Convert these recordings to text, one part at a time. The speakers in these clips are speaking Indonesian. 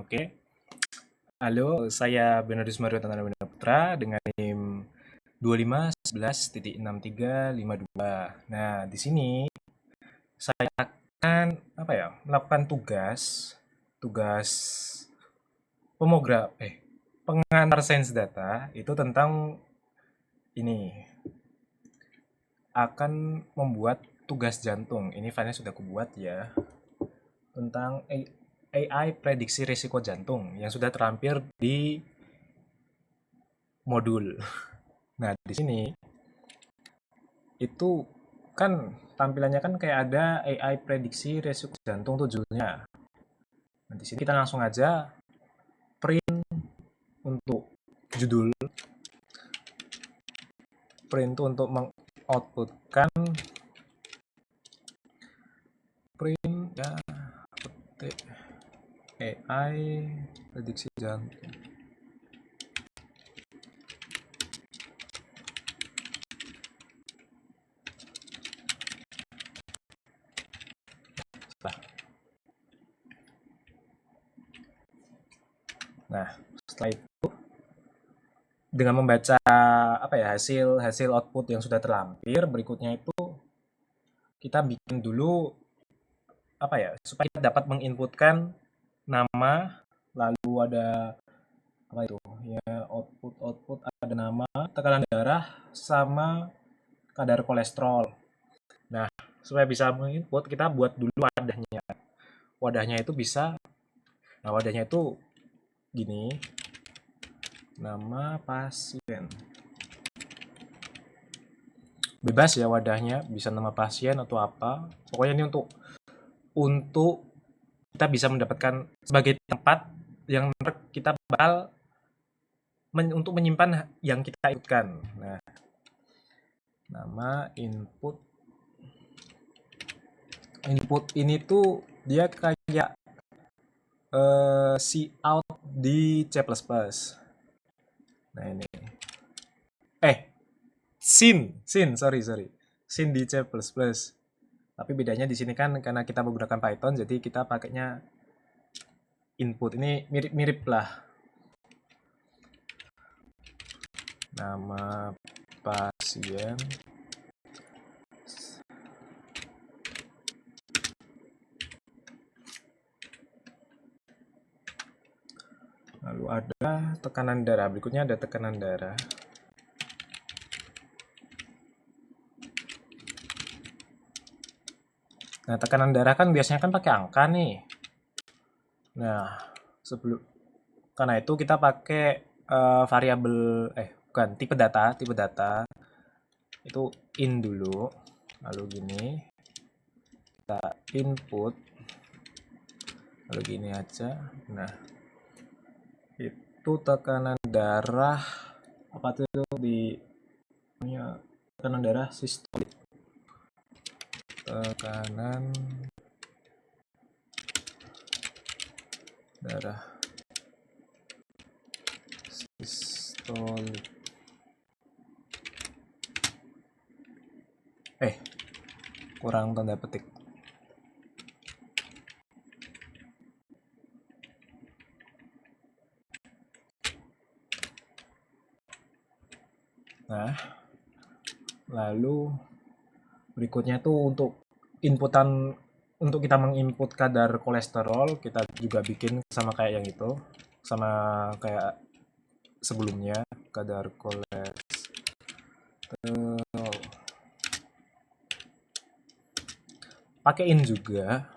Oke. Halo, saya Bernardus Mario Tantanawina Putra dengan NIM 2511.6352. Nah, di sini saya akan melakukan tugas pengantar sains data itu tentang ini akan membuat tugas jantung. Ini filenya sudah kubuat ya, tentang AI prediksi risiko jantung yang sudah terlampir di modul. Nah, di sini itu kan tampilannya kan kayak ada AI prediksi risiko jantung tuh judulnya. Nah, di sini kita langsung aja print untuk judul, print untuk mengoutputkan print ya petik AI prediksi jantung. Nah, setelah itu dengan membaca hasil output yang sudah terlampir, berikutnya itu kita bikin dulu supaya kita dapat menginputkan nama, lalu ada output ada nama, tekanan darah sama kadar kolesterol. Nah, supaya bisa menginput kita buat dulu wadahnya. Wadahnya itu gini, nama pasien. Bebas ya wadahnya, bisa nama pasien atau apa. Pokoknya ini untuk kita bisa mendapatkan sebagai tempat yang kita bakal untuk menyimpan yang kita inputkan. Nah, nama input ini tuh dia kayak cout di C++. Nah ini sorry sin di C++. Tapi bedanya di sini kan karena kita menggunakan Python, jadi kita pakainya input. Ini mirip-mirip lah. Nama pasien, lalu ada tekanan darah. Berikutnya ada tekanan darah. Nah, tekanan darah kan biasanya kan pakai angka nih. Nah, karena itu kita pakai variabel tipe data itu in dulu, lalu gini kita input, lalu gini aja. Nah, itu tekanan darah tekanan darah sistolik, tekanan darah sistolik. Kurang tanda petik. Nah, lalu berikutnya tuh untuk kita menginput kadar kolesterol, kita juga bikin sama kayak yang itu, sama kayak sebelumnya, kadar kolesterol. Pakai in juga,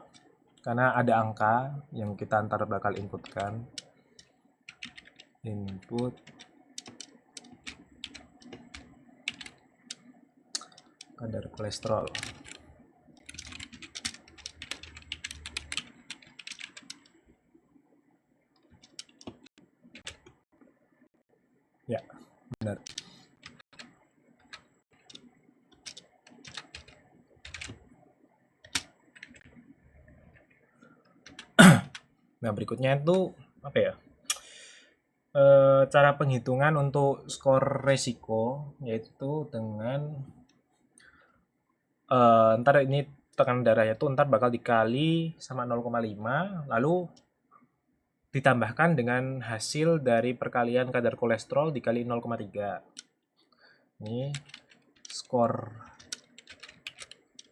karena ada angka yang kita antar bakal inputkan. Input kadar kolesterol. Ya, benar. Nah, berikutnya itu cara penghitungan untuk skor resiko, yaitu dengan ntar ini tekanan darahnya tuh ntar bakal dikali sama 0,5, lalu ditambahkan dengan hasil dari perkalian kadar kolesterol dikali 0,3. Ini skor,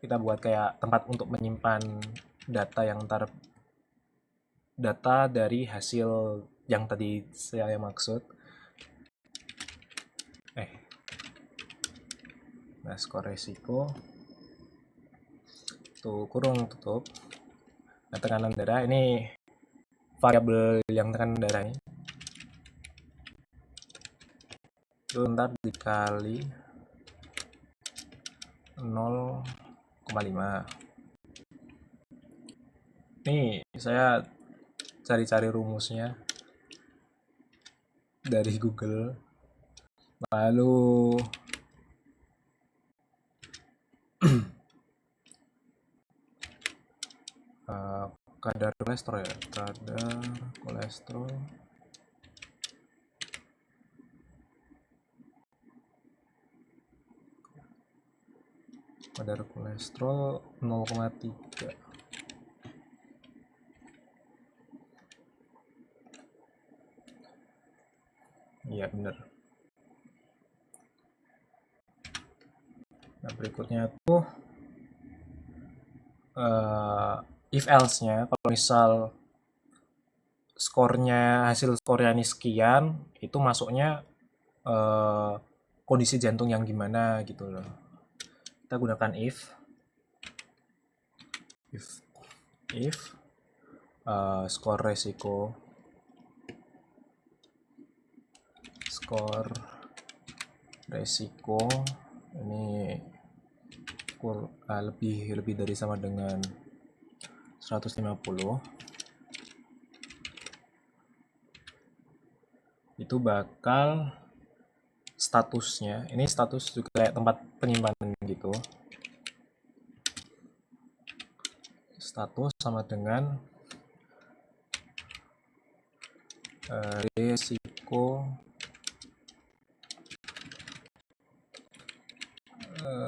kita buat kayak tempat untuk menyimpan data data dari hasil yang tadi saya maksud. Nah, skor resiko tuh kurung tutup. Nah, tekanan darah ini variabel yang tekanan darah ini itu ntar dikali 0,5. Nih saya cari-cari rumusnya dari Google, lalu kadar kolesterol ya, kadar kolesterol 0,3. Iya bener. Nah, berikutnya tuh if else-nya, kalau misal hasil skornya ini sekian, itu masuknya kondisi jantung yang gimana gitu loh. Kita gunakan if skor resiko ini lebih dari sama dengan 150, itu bakal statusnya, ini status juga kayak tempat penyimpanan gitu, status sama dengan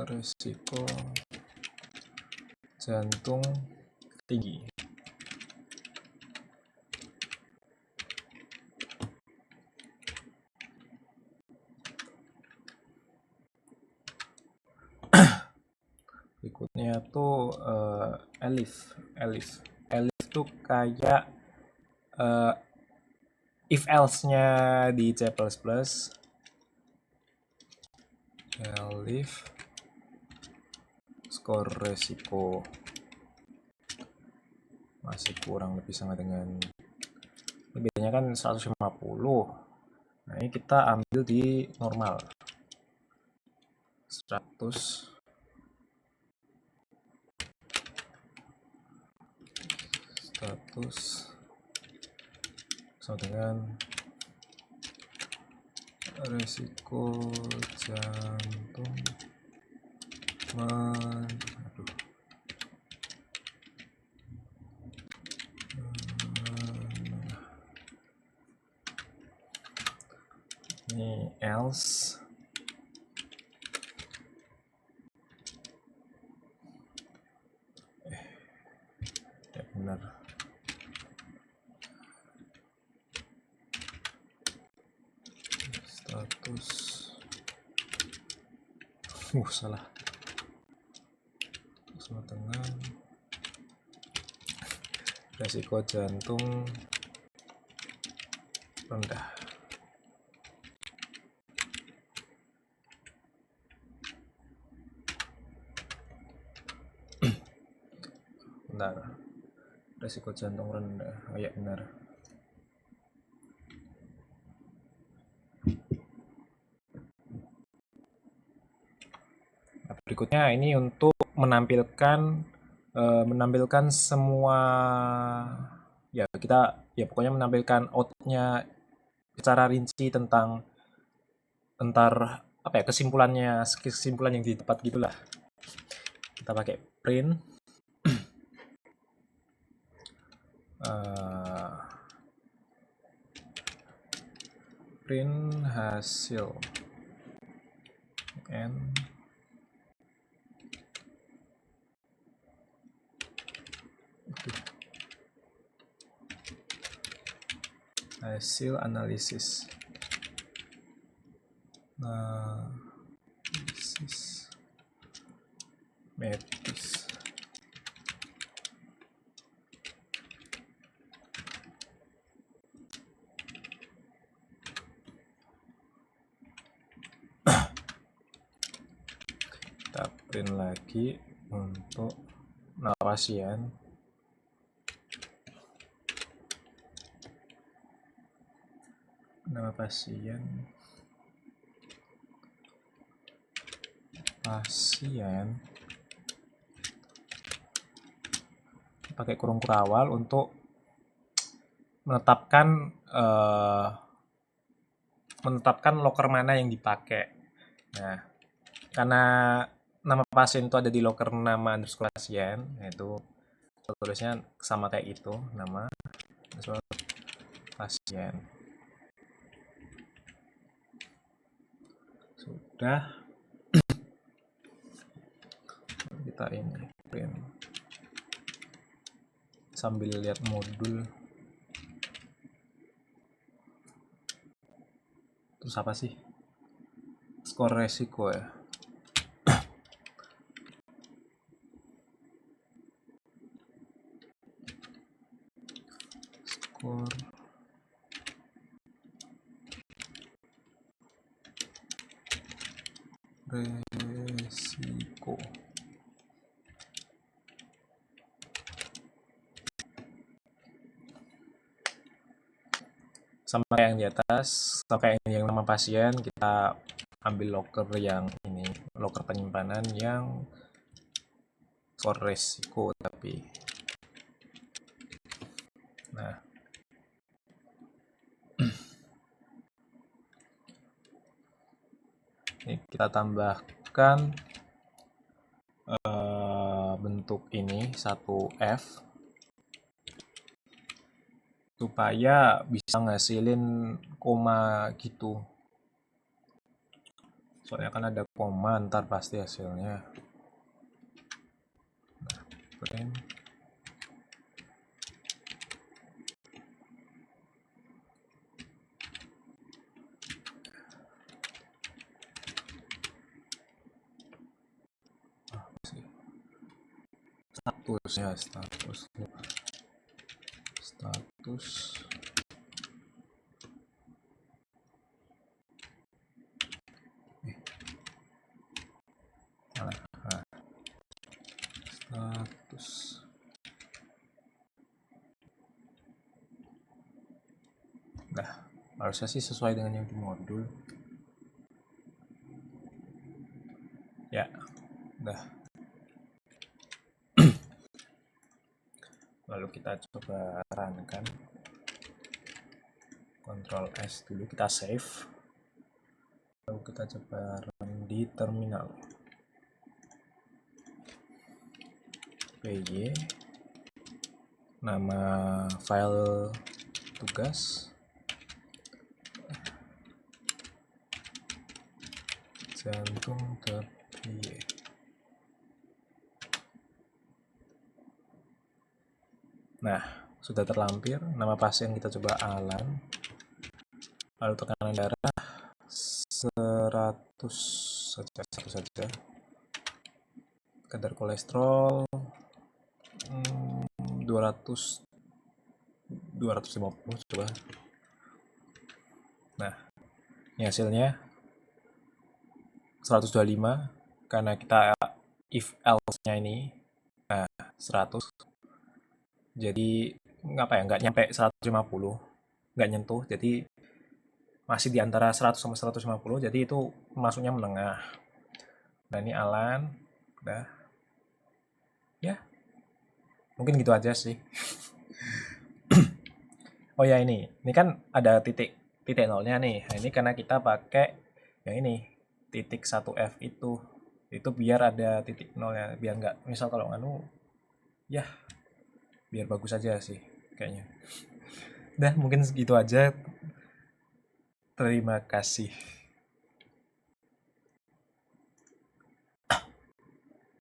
resiko jantung tinggi. Berikutnya tuh elif tuh kayak if else-nya di C++. Elif skor resiko masih kurang lebih sama dengan, ini bedanya kan 150. Nah, ini kita ambil di normal 100 sama dengan resiko jantung ini else ya benar, status salah, sama dengan resiko jantung rendah. Bentar, resiko jantung rendah, oh ya benar. Nah, berikutnya ini untuk menampilkan semua, ya kita ya pokoknya menampilkan outputnya secara rinci tentang apa ya, kesimpulan yang didapat gitulah. Kita pakai print print hasil n hasil analisis medis. Kita print lagi untuk nama pasien. Nama pasien pakai kurung kurawal untuk menetapkan loker mana yang dipakai. Nah, karena nama pasien itu ada di loker nama underscore pasien, yaitu tulisnya sama kayak itu, nama underscore pasien. Sudah. Kita ini print sambil lihat modul. Terus apa sih? Skor resiko ya. Skor resiko. Sama kayak yang di atas, sama kayak yang nama pasien, kita ambil loker yang ini, loker penyimpanan yang skor resiko tapi. Nah, ini kita tambahkan bentuk ini 1F supaya bisa ngasilin koma gitu. Soalnya kan ada koma, ntar pasti hasilnya. Nah, print. Status. Status. Nah, harusnya sih sesuai dengan yang di modul. Ya, udah. Lalu kita coba runkan. Ctrl S dulu, kita save. Lalu kita coba run di terminal. PY, nama file tugas, jantung.py. Nah, sudah terlampir. Nama pasien kita coba Alan. Lalu tekanan darah 100 saja. Kadar kolesterol 250 coba. Nah, ini hasilnya 125 karena kita if else-nya ini 100. Jadi nggak nyampe 150, nggak nyentuh. Jadi masih di antara 100 sama 150, jadi itu masuknya menengah. Nah, ini Alan, udah. Ya, mungkin gitu aja sih. Oh ya, ini kan ada titik nolnya nih. Nah, ini karena kita pakai yang ini, titik 1F itu biar ada titik nolnya, biar nggak, misal kalau nganu, ya biar bagus aja sih kayaknya. Udah, mungkin segitu aja. Terima kasih.